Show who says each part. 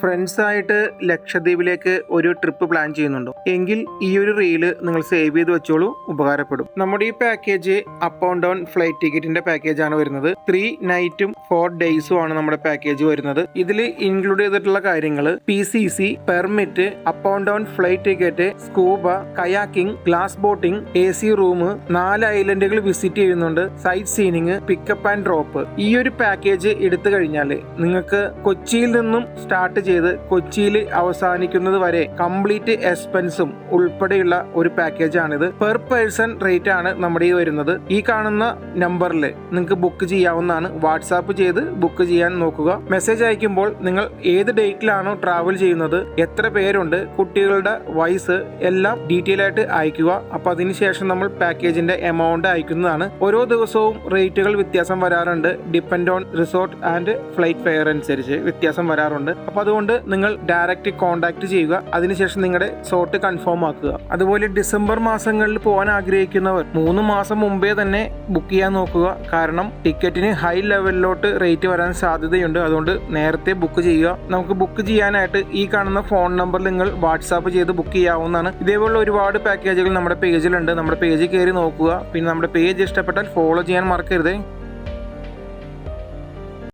Speaker 1: ഫ്രണ്ട്സായിട്ട് ലക്ഷദ്വീപിലേക്ക് ഒരു trip plan ചെയ്യുന്നുണ്ടോ എങ്കിൽ ഈ ഒരു റീല് നിങ്ങൾ സേവ് ചെയ്ത് വെച്ചോളൂ, ഉപകാരപ്പെടും. നമ്മുടെ ഈ package up and down flight ടിക്കറ്റിന്റെ പാക്കേജ് ആണ് വരുന്നത്. 3 നൈറ്റും 4 ഡേയ്സും ആണ് നമ്മുടെ പാക്കേജ് വരുന്നത്. ഇതിൽ ഇൻക്ലൂഡ് ചെയ്തിട്ടുള്ള കാര്യങ്ങൾ PCC, permit, up and down flight ticket, scuba, kayaking, glass boating, AC room, 4 ഐലൻഡുകൾ വിസിറ്റ് ചെയ്യുന്നുണ്ട്, sightseeing, pickup and drop. ഈ ഒരു പാക്കേജ് എടുത്തു കഴിഞ്ഞാൽ നിങ്ങൾക്ക് കൊച്ചിയിൽ നിന്നും സ്റ്റാർട്ട് ചെയ്ത് കൊച്ചിയിൽ അവസാനിക്കുന്നത് വരെ കംപ്ലീറ്റ് എക്സ്പെൻസും ഉൾപ്പെടെയുള്ള ഒരു പാക്കേജ് ആണിത്. പെർ പേഴ്സൺ റേറ്റ് ആണ് നമ്മുടെ ഈ വരുന്നത്. ഈ കാണുന്ന നമ്പറിൽ നിങ്ങൾക്ക് ബുക്ക് ചെയ്യാവുന്നതാണ്. വാട്സാപ്പ് ചെയ്ത് ബുക്ക് ചെയ്യാൻ നോക്കുക. മെസ്സേജ് അയക്കുമ്പോൾ നിങ്ങൾ ഏത് ഡേറ്റിലാണോ ട്രാവൽ ചെയ്യുന്നത്, എത്ര പേരുണ്ട്, കുട്ടികളുടെ വയസ്സ് എല്ലാം ഡീറ്റെയിൽ ആയിട്ട് അയക്കുക. അപ്പൊ അതിനുശേഷം നമ്മൾ പാക്കേജിന്റെ എമൗണ്ട് അയക്കുന്നതാണ്. ഓരോ ദിവസവും റേറ്റുകൾ വ്യത്യാസം വരാറുണ്ട്. Depend on resort and flight fair അനുസരിച്ച് വ്യത്യാസം വരാറുണ്ട്. അപ്പൊ അതുകൊണ്ട് നിങ്ങൾ ഡയറക്റ്റ് കോൺടാക്ട് ചെയ്യുക. അതിനുശേഷം നിങ്ങളുടെ സോട്ട് കൺഫേം ആക്കുക. അതുപോലെ ഡിസംബർ മാസങ്ങളിൽ പോകാൻ ആഗ്രഹിക്കുന്നവർ 3 മാസം മുമ്പേ തന്നെ ബുക്ക് ചെയ്യാൻ നോക്കുക. കാരണം ടിക്കറ്റിന് ഹൈ ലെവലിലോട്ട് റേറ്റ് വരാൻ സാധ്യതയുണ്ട്. അതുകൊണ്ട് നേരത്തെ ബുക്ക് ചെയ്യുക. നമുക്ക് ബുക്ക് ചെയ്യാനായിട്ട് ഈ കാണുന്ന ഫോൺ നമ്പറിൽ നിങ്ങൾ വാട്സാപ്പ് ചെയ്ത് ബുക്ക് ചെയ്യാവുന്നതാണ്. ഇതേപോലുള്ള ഒരുപാട് പാക്കേജുകൾ നമ്മുടെ പേജിലുണ്ട്. നമ്മുടെ പേജിൽ കയറി നോക്കുക. പിന്നെ നമ്മുടെ പേജ് ഇഷ്ടപ്പെട്ടാൽ ഫോളോ ചെയ്യാൻ മറക്കരുത്.